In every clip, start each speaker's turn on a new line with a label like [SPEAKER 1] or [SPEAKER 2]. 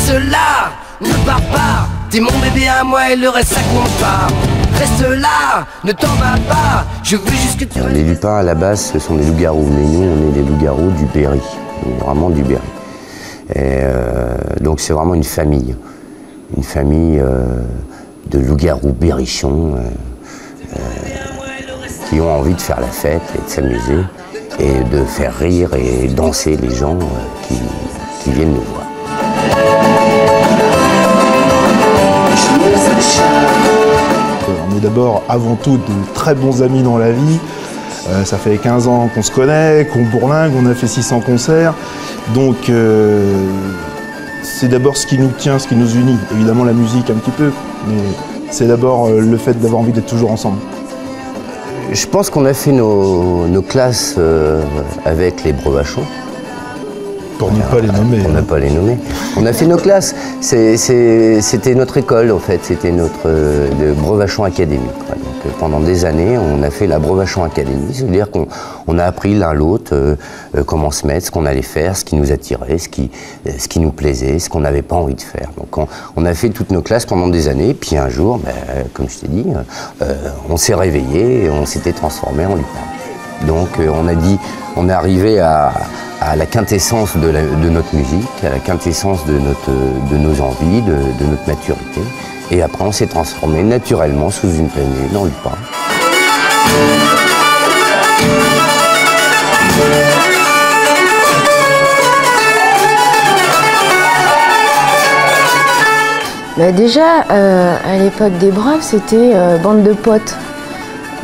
[SPEAKER 1] Reste là, ne pars pas, t'es mon bébé à moi et le reste ça compte pas. Reste là, ne t'en vas pas, je veux juste que tu...
[SPEAKER 2] Les lupins à la base ce sont des loups-garous, mais nous on est des loups-garous du Berry, vraiment du Berry. Et donc c'est vraiment une famille de loups-garous berrichons qui ont envie de faire la fête et de s'amuser et de faire rire et danser les gens qui viennent nous voir.
[SPEAKER 3] On est d'abord, avant tout, de très bons amis dans la vie. Ça fait 15 ans qu'on se connaît, qu'on bourlingue, on a fait 600 concerts. Donc c'est d'abord ce qui nous tient, ce qui nous unit. Évidemment la musique un petit peu, mais c'est d'abord le fait d'avoir envie d'être toujours ensemble.
[SPEAKER 2] Je pense qu'on a fait nos classes avec les Brevachons.
[SPEAKER 3] Pour ne pas les nommer.
[SPEAKER 2] Pour ne pas les nommer. On a fait nos classes. C'était notre école, en fait. C'était notre Brevachon Academy. Donc, pendant des années, on a fait la Brevachon Academy. C'est-à-dire qu'on a appris l'un l'autre comment se mettre, ce qu'on allait faire, ce qui nous attirait, ce qui nous plaisait, ce qu'on n'avait pas envie de faire. Donc, on a fait toutes nos classes pendant des années. Puis un jour, comme je t'ai dit, on s'est réveillé et on s'était transformé en lupin. Donc, on est arrivé à la quintessence de notre musique, à la quintessence de nos envies, de notre maturité. Et après, on s'est transformé naturellement sous une pleine lune en lupin.
[SPEAKER 4] Déjà, à l'époque des Braves, c'était bande de potes.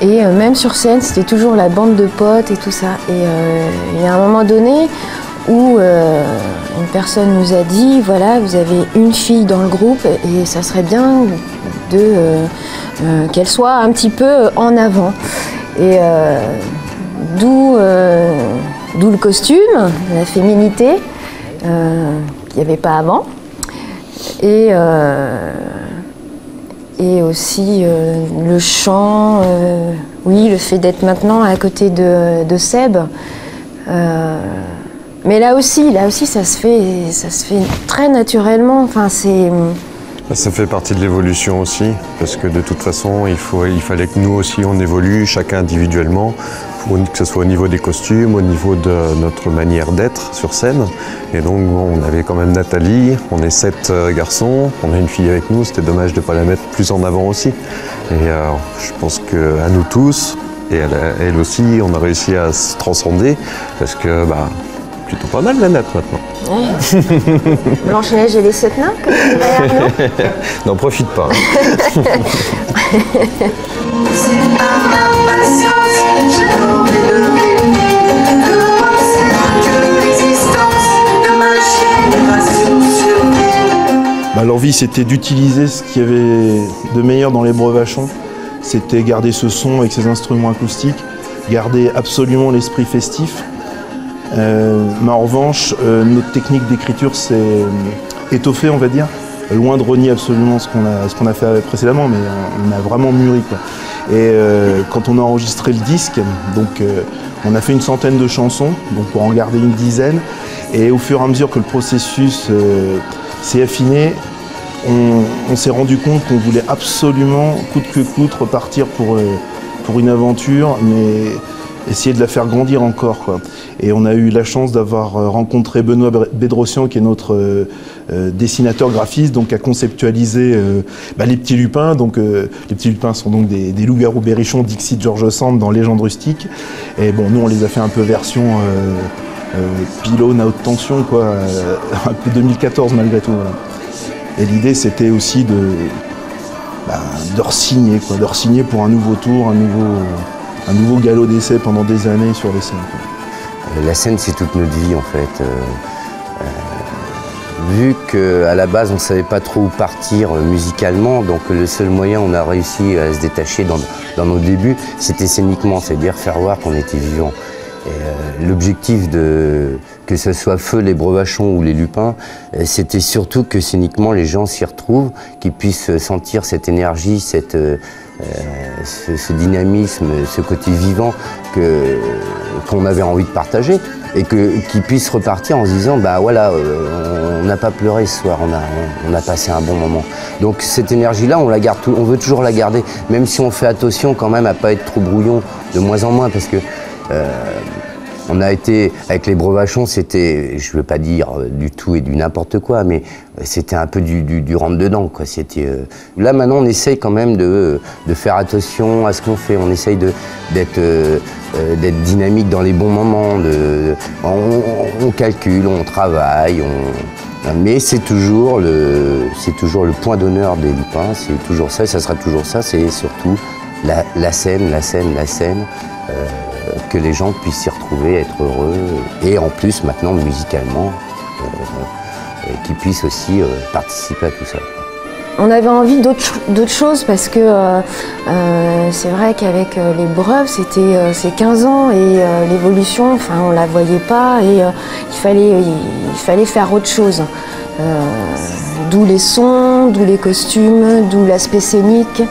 [SPEAKER 4] Et même sur scène, c'était toujours la bande de potes et tout ça. Et il y a un moment donné où une personne nous a dit, voilà, vous avez une fille dans le groupe et ça serait bien qu'elle soit un petit peu en avant. Et d'où le costume, la féminité, qu'il n'y avait pas avant. Et aussi le chant, oui, le fait d'être maintenant à côté de Seb. Mais là aussi, ça se fait très naturellement. Enfin,
[SPEAKER 5] ça fait partie de l'évolution aussi, parce que de toute façon, il fallait que nous aussi on évolue, chacun individuellement, que ce soit au niveau des costumes, au niveau de notre manière d'être sur scène. Et donc on avait quand même Nathalie, on est 7 garçons, on a une fille avec nous, c'était dommage de ne pas la mettre plus en avant aussi. Et je pense qu'à nous tous, et elle aussi, on a réussi à se transcender, parce que plutôt pas mal la natte maintenant.
[SPEAKER 4] Ouais. Blanche-Neige et les 7 nains, comme dirait Arnaud.
[SPEAKER 5] N'en profite pas.
[SPEAKER 3] L'envie, c'était d'utiliser ce qu'il y avait de meilleur dans les Brevachons. C'était garder ce son avec ses instruments acoustiques, garder absolument l'esprit festif. Mais en revanche, notre technique d'écriture s'est étoffée, on va dire, loin de renier absolument ce qu'on a fait précédemment, mais on a vraiment mûri, quoi. Et quand on a enregistré le disque, donc on a fait une centaine de chansons, donc pour en garder une dizaine, et au fur et à mesure que le processus s'est affiné, on s'est rendu compte qu'on voulait absolument, coûte que coûte, repartir pour une aventure, mais essayer de la faire grandir encore, quoi. Et on a eu la chance d'avoir rencontré Benoît Bédrossian, qui est notre dessinateur graphiste, donc a conceptualisé les petits lupins. Donc les petits lupins sont donc des loups-garous berrichons Dixit George Sand dans Légende rustique. Et bon, nous on les a fait un peu version pylône à haute tension, quoi, un peu 2014 malgré tout. Voilà. Et l'idée c'était aussi de re-signer, quoi, de re-signer pour un nouveau tour, un nouveau galop d'essai pendant des années sur les scènes, quoi.
[SPEAKER 2] La scène, c'est toute notre vie, en fait. Vu qu'à la base, on ne savait pas trop où partir musicalement, donc le seul moyen on a réussi à se détacher dans nos débuts, c'était scéniquement, c'est-à-dire faire voir qu'on était vivant. L'objectif que ce soit Feu, les Brevachons ou les Lupins, c'était surtout que scéniquement les gens s'y retrouvent, qu'ils puissent sentir cette énergie, ce dynamisme, ce côté vivant qu'on avait envie de partager et qu'ils puissent repartir en se disant bah voilà, on n'a pas pleuré ce soir, on a passé un bon moment. Donc cette énergie-là, on la garde, on veut toujours la garder, même si on fait attention quand même à pas être trop brouillon, de moins en moins, parce que on a été, avec les Brevachons, c'était, je ne veux pas dire du tout et du n'importe quoi, mais c'était un peu du rentre-dedans, quoi. Là, maintenant, on essaye quand même de faire attention à ce qu'on fait. On essaye d'être dynamique dans les bons moments. On calcule, on travaille, mais c'est toujours le point d'honneur des Lupins. C'est toujours ça, et ça sera toujours ça. C'est surtout la scène. Que les gens puissent s'y retrouver, être heureux, et en plus maintenant musicalement, qu'ils puissent aussi participer à tout ça.
[SPEAKER 4] On avait envie d'autres choses parce que c'est vrai qu'avec les Breuves, c'est 15 ans et l'évolution, enfin, on la voyait pas et il fallait faire autre chose. D'où les sons, d'où les costumes, d'où l'aspect scénique.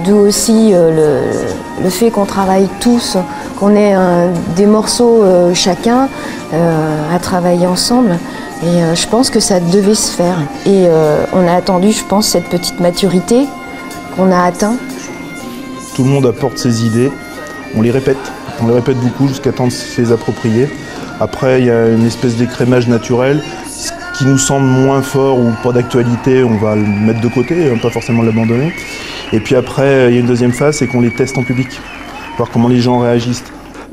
[SPEAKER 4] D'où aussi le fait qu'on travaille tous, qu'on ait des morceaux chacun à travailler ensemble. Et je pense que ça devait se faire. Et on a attendu, je pense, cette petite maturité qu'on a atteint.
[SPEAKER 3] Tout le monde apporte ses idées, on les répète beaucoup jusqu'à temps de se les approprier. Après, il y a une espèce d'écrémage naturel. Qui nous semble moins fort ou pas d'actualité, on va le mettre de côté, pas forcément l'abandonner. Et puis après, il y a une deuxième phase, c'est qu'on les teste en public, voir comment les gens réagissent.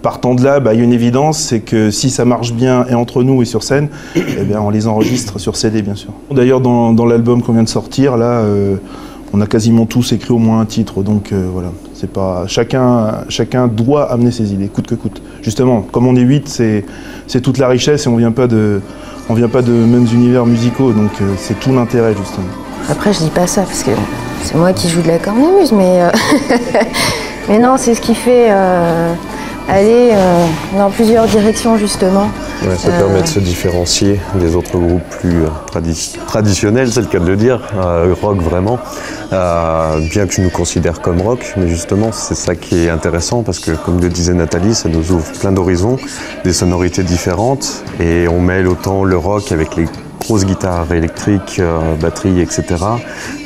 [SPEAKER 3] Partant de là, il y a une évidence, c'est que si ça marche bien et entre nous et sur scène, eh bien, on les enregistre sur CD, bien sûr. D'ailleurs, dans l'album qu'on vient de sortir, là, on a quasiment tous écrit au moins un titre, donc voilà. C'est pas, chacun doit amener ses idées, coûte que coûte. Justement, comme on est 8, c'est toute la richesse et on vient pas de mêmes univers musicaux, donc c'est tout l'intérêt, justement.
[SPEAKER 4] Après, je dis pas ça parce que c'est moi qui joue de la cornemuse, mais mais non, c'est ce qui fait aller dans plusieurs directions, justement.
[SPEAKER 5] Ouais, ça permet de se différencier des autres groupes plus traditionnels, c'est le cas de le dire, rock vraiment, bien que je nous considère comme rock, mais justement c'est ça qui est intéressant parce que comme le disait Nathalie, ça nous ouvre plein d'horizons, des sonorités différentes et on mêle autant le rock avec les grosses guitares électriques, batterie, etc.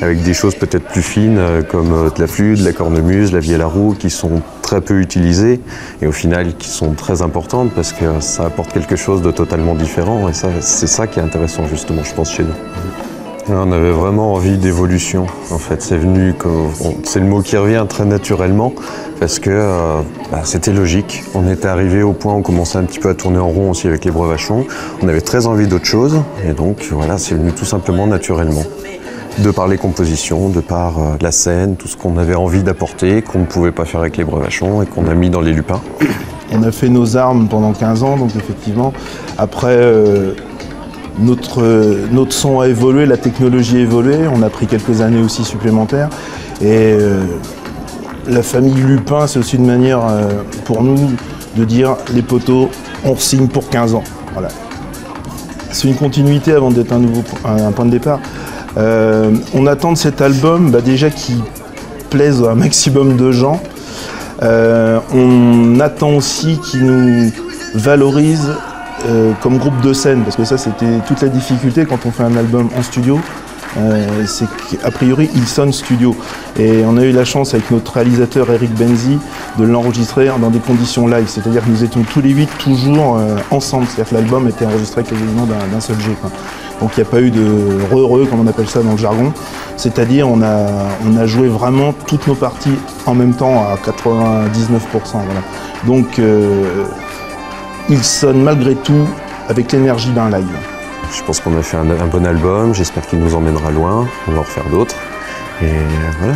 [SPEAKER 5] avec des choses peut-être plus fines comme de la flûte, de la cornemuse, la vielle à roue qui sont très peu utilisées et au final qui sont très importantes parce que ça apporte quelque chose de totalement différent et c'est ça qui est intéressant justement je pense chez nous. On avait vraiment envie d'évolution en fait, c'est le mot qui revient très naturellement parce que c'était logique. On était arrivé au point où on commençait un petit peu à tourner en rond aussi avec les Brevachons. On avait très envie d'autre chose et donc voilà, c'est venu tout simplement naturellement. De par les compositions, de par la scène, tout ce qu'on avait envie d'apporter, qu'on ne pouvait pas faire avec les Brevachons et qu'on a mis dans les Lupins.
[SPEAKER 3] On a fait nos armes pendant 15 ans, donc effectivement, après notre son a évolué, la technologie a évolué, on a pris quelques années aussi supplémentaires et la famille Lupin, c'est aussi une manière pour nous de dire les poteaux, on signe pour 15 ans. Voilà. C'est une continuité avant d'être un point de départ. On attend de cet album déjà qu'il plaise à un maximum de gens. On attend aussi qu'il nous valorise comme groupe de scène, parce que ça c'était toute la difficulté quand on fait un album en studio, c'est qu'a priori il sonne studio. Et on a eu la chance avec notre réalisateur Eric Benzi de l'enregistrer dans des conditions live, c'est-à-dire que nous étions tous les 8 toujours ensemble, c'est-à-dire que l'album était enregistré quasiment d'un seul jet, quoi. Donc il n'y a pas eu de re-re, comme on appelle ça dans le jargon, c'est-à-dire on a joué vraiment toutes nos parties en même temps à 99%. Voilà. Donc il sonne malgré tout avec l'énergie d'un live.
[SPEAKER 5] Je pense qu'on a fait un bon album, j'espère qu'il nous emmènera loin, on va en refaire d'autres. Et voilà.